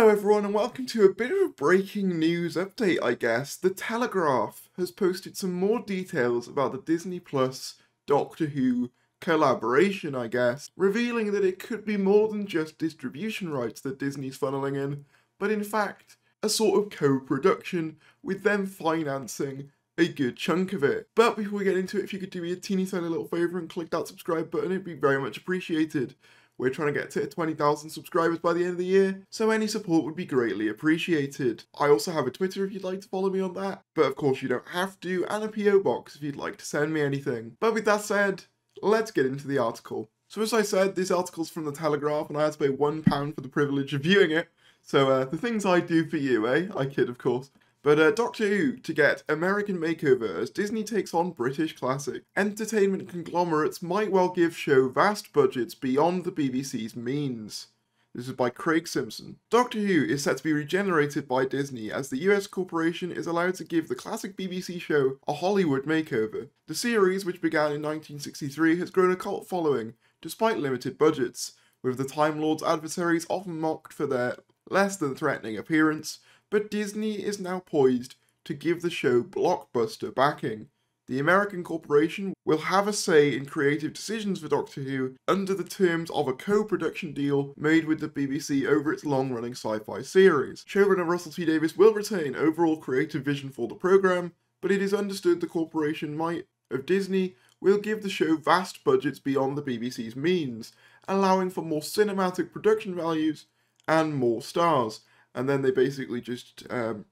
Hello everyone and welcome to a bit of a breaking news update, I guess. The Telegraph has posted some more details about the Disney Plus Doctor Who collaboration, I guess, revealing that it could be more than just distribution rights that Disney's funneling in, but in fact, a sort of co-production, with them financing a good chunk of it. But before we get into it, if you could do me a teeny tiny little favour and click that subscribe button, it'd be very much appreciated. We're trying to get to 20,000 subscribers by the end of the year, so any support would be greatly appreciated. I also have a Twitter if you'd like to follow me on that, but of course you don't have to, and a PO box if you'd like to send me anything. But with that said, let's get into the article. So as I said, this article's from the Telegraph, and I had to pay £1 for the privilege of viewing it, so the things I do for you, eh? I kid, of course. But Doctor Who to get American makeover as Disney takes on British classic. Entertainment conglomerates might well give show vast budgets beyond the BBC's means. This is by Craig Simpson. Doctor Who is set to be regenerated by Disney as the US corporation is allowed to give the classic BBC show a Hollywood makeover. The series, which began in 1963, has grown a cult following, despite limited budgets, with the Time Lord's adversaries often mocked for their less than threatening appearance. But Disney is now poised to give the show blockbuster backing. The American corporation will have a say in creative decisions for Doctor Who under the terms of a co-production deal made with the BBC over its long-running sci-fi series. Showrunner Russell T Davies will retain overall creative vision for the programme, but it is understood the corporation might of Disney will give the show vast budgets beyond the BBC's means, allowing for more cinematic production values and more stars. And then they basically just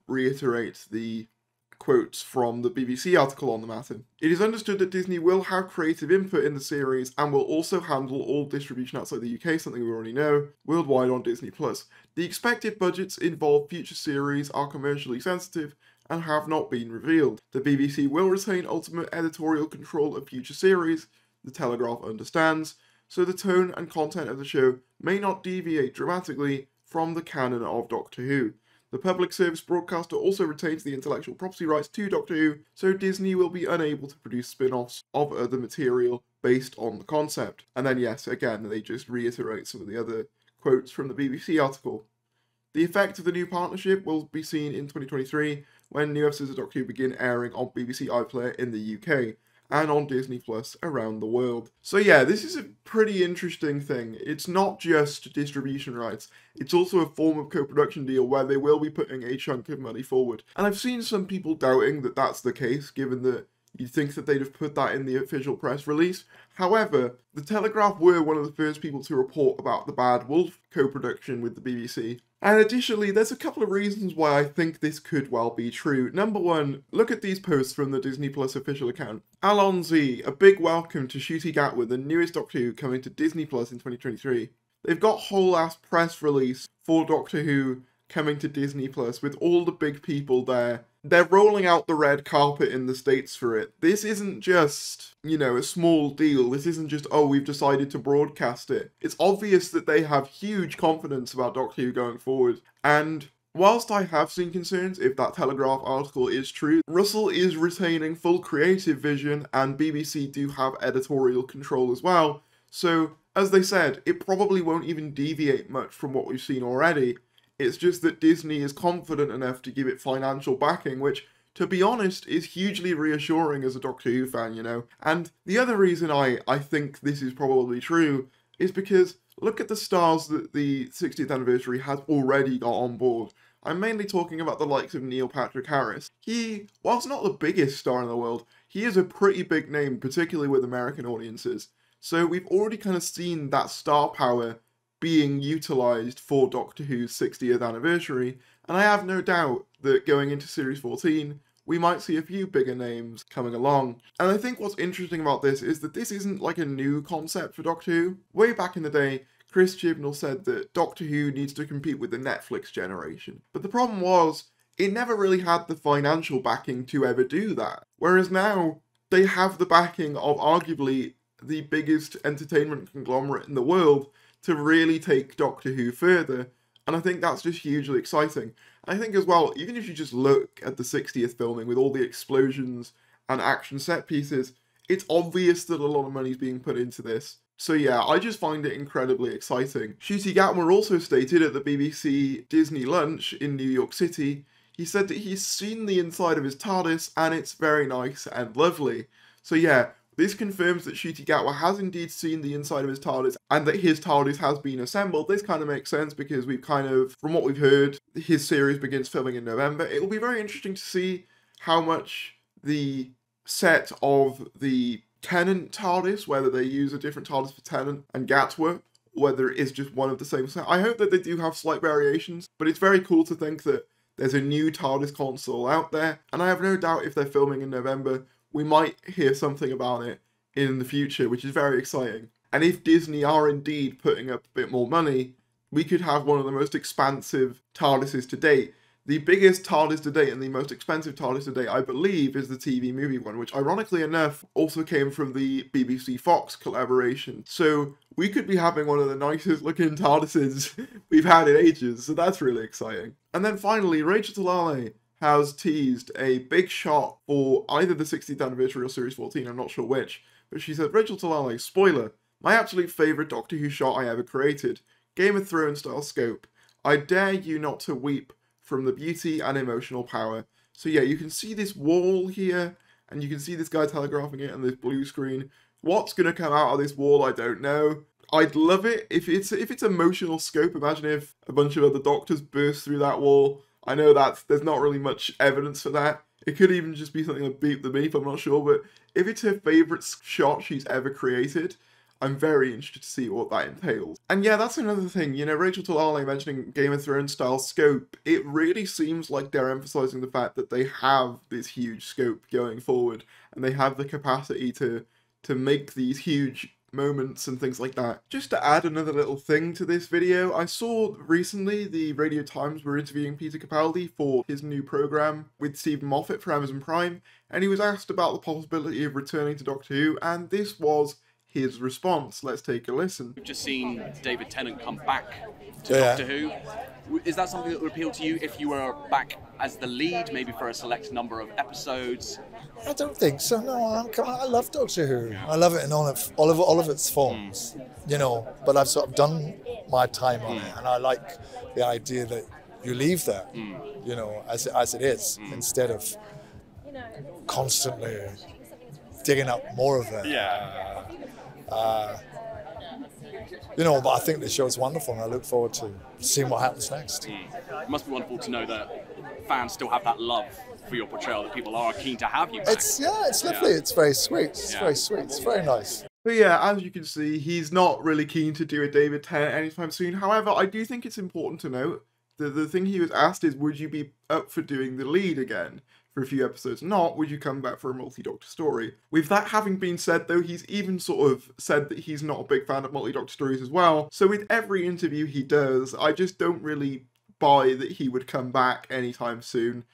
reiterate the quotes from the BBC article on the matter. It is understood that Disney will have creative input in the series and will also handle all distribution outside the UK, something we already know, worldwide on Disney+. The expected budgets involved future series are commercially sensitive and have not been revealed. The BBC will retain ultimate editorial control of future series, the Telegraph understands, so the tone and content of the show may not deviate dramatically from the canon of Doctor Who. The public service broadcaster also retains the intellectual property rights to Doctor Who, so Disney will be unable to produce spin-offs of other material based on the concept. And then yes, again, they just reiterate some of the other quotes from the BBC article. The effect of the new partnership will be seen in 2023, when new episodes of Doctor Who begin airing on BBC iPlayer in the UK, and on Disney Plus around the world. So yeah, this is a pretty interesting thing. It's not just distribution rights, it's also a form of co-production deal where they will be putting a chunk of money forward. And I've seen some people doubting that that's the case, given that you'd think that they'd have put that in the official press release. However, the Telegraph were one of the first people to report about the Bad Wolf co-production with the BBC. And additionally, there's a couple of reasons why I think this could well be true. Number one, look at these posts from the Disney Plus official account. Alon Z, a big welcome to Ncuti Gatwa, the newest Doctor Who coming to Disney Plus in 2023. They've got whole ass press release for Doctor Who coming to Disney Plus with all the big people there. They're rolling out the red carpet in the States for it. This isn't just, you know, a small deal. This isn't just, oh, we've decided to broadcast it. It's obvious that they have huge confidence about Doctor Who going forward. And whilst I have seen concerns if that Telegraph article is true, Russell is retaining full creative vision and BBC do have editorial control as well. So, as they said, it probably won't even deviate much from what we've seen already. It's just that Disney is confident enough to give it financial backing, which, to be honest, is hugely reassuring as a Doctor Who fan, you know. And the other reason I think this is probably true is because look at the stars that the 60th anniversary has already got on board. I'm mainly talking about the likes of Neil Patrick Harris. He, whilst not the biggest star in the world, he is a pretty big name, particularly with American audiences. So we've already kind of seen that star power being utilised for Doctor Who's 60th anniversary, and I have no doubt that going into Series 14, we might see a few bigger names coming along. And I think what's interesting about this is that this isn't like a new concept for Doctor Who. Way back in the day, Chris Chibnall said that Doctor Who needs to compete with the Netflix generation. But the problem was, it never really had the financial backing to ever do that. Whereas now, they have the backing of arguably the biggest entertainment conglomerate in the world to really take Doctor Who further, and I think that's just hugely exciting. I think as well, even if you just look at the 60th filming with all the explosions and action set pieces, it's obvious that a lot of money's being put into this. So yeah, I just find it incredibly exciting. Ncuti Gatwa also stated at the BBC Disney Lunch in New York City, he said that he's seen the inside of his TARDIS and it's very nice and lovely. So yeah, this confirms that Ncuti Gatwa has indeed seen the inside of his TARDIS and that his TARDIS has been assembled. This kind of makes sense because we've kind of, from what we've heard, his series begins filming in November. It will be very interesting to see how much the set of the Tennant TARDIS, whether they use a different TARDIS for Tennant and Gatwa, whether it is just one of the same set. I hope that they do have slight variations, but it's very cool to think that there's a new TARDIS console out there, and I have no doubt if they're filming in November, we might hear something about it in the future, which is very exciting. And if Disney are indeed putting up a bit more money, we could have one of the most expansive TARDISes to date. The biggest TARDIS to date and the most expensive TARDIS to date, I believe, is the TV movie one, which ironically enough also came from the BBC Fox collaboration. So we could be having one of the nicest looking TARDISes we've had in ages, so that's really exciting. And then finally, Rachel Talalay has teased a big shot for either the 60th anniversary or Series 14, I'm not sure which, but she said, Rachel Talalay, spoiler, my absolute favourite Doctor Who shot I ever created, Game of Thrones style scope. I dare you not to weep from the beauty and emotional power. So yeah, you can see this wall here, and you can see this guy telegraphing it on this blue screen. What's going to come out of this wall, I don't know. I'd love it if it's emotional scope. Imagine if a bunch of other Doctors burst through that wall. I know that there's not really much evidence for that. It could even just be something like Beep the Meep, I'm not sure, but if it's her favourite shot she's ever created, I'm very interested to see what that entails. And yeah, that's another thing, you know, Rachel Talalay mentioning Game of Thrones style scope, it really seems like they're emphasising the fact that they have this huge scope going forward, and they have the capacity to make these huge moments and things like that. Just to add another little thing to this video, I saw recently the Radio Times were interviewing Peter Capaldi for his new programme with Stephen Moffat for Amazon Prime, and he was asked about the possibility of returning to Doctor Who, and this was his response. Let's take a listen. We've just seen David Tennant come back to Doctor Who. Is that something that would appeal to you if you were back as the lead, maybe for a select number of episodes? I don't think so. No, I love Doctor Who. I love it in all of its forms, you know. But I've sort of done my time on it, and I like the idea that you leave there, you know, as it is, instead of constantly digging up more of it. You know, but I think the show's wonderful, and I look forward to seeing what happens next. It must be wonderful to know that fans still have that love for your portrayal, that people are keen to have you back. It's lovely. It's very sweet. It's very sweet. It's very nice. But yeah, as you can see, he's not really keen to do a David Tennant anytime soon. However, I do think it's important to note that the thing he was asked is, would you be up for doing the lead again for a few episodes? Not, would you come back for a multi-Doctor story? With that having been said, though, he's even sort of said that he's not a big fan of multi-Doctor stories as well. So with every interview he does, I just don't really buy that he would come back anytime soon.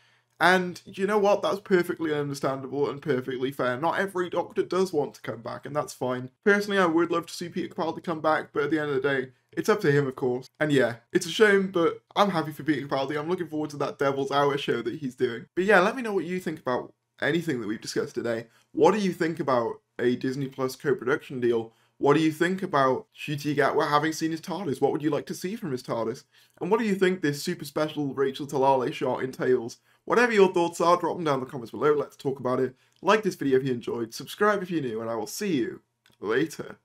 And you know what? That's perfectly understandable and perfectly fair. Not every Doctor does want to come back, and that's fine. Personally, I would love to see Peter Capaldi come back, but at the end of the day, it's up to him, of course. And yeah, it's a shame, but I'm happy for Peter Capaldi. I'm looking forward to that Devil's Hour show that he's doing. But yeah, let me know what you think about anything that we've discussed today. What do you think about a Disney Plus co-production deal? What do you think about Ncuti Gatwa having seen his TARDIS? What would you like to see from his TARDIS? And what do you think this super special Rachel Talalay shot entails? Whatever your thoughts are, drop them down in the comments below. Let's talk about it. Like this video if you enjoyed, subscribe if you're new, and I will see you later.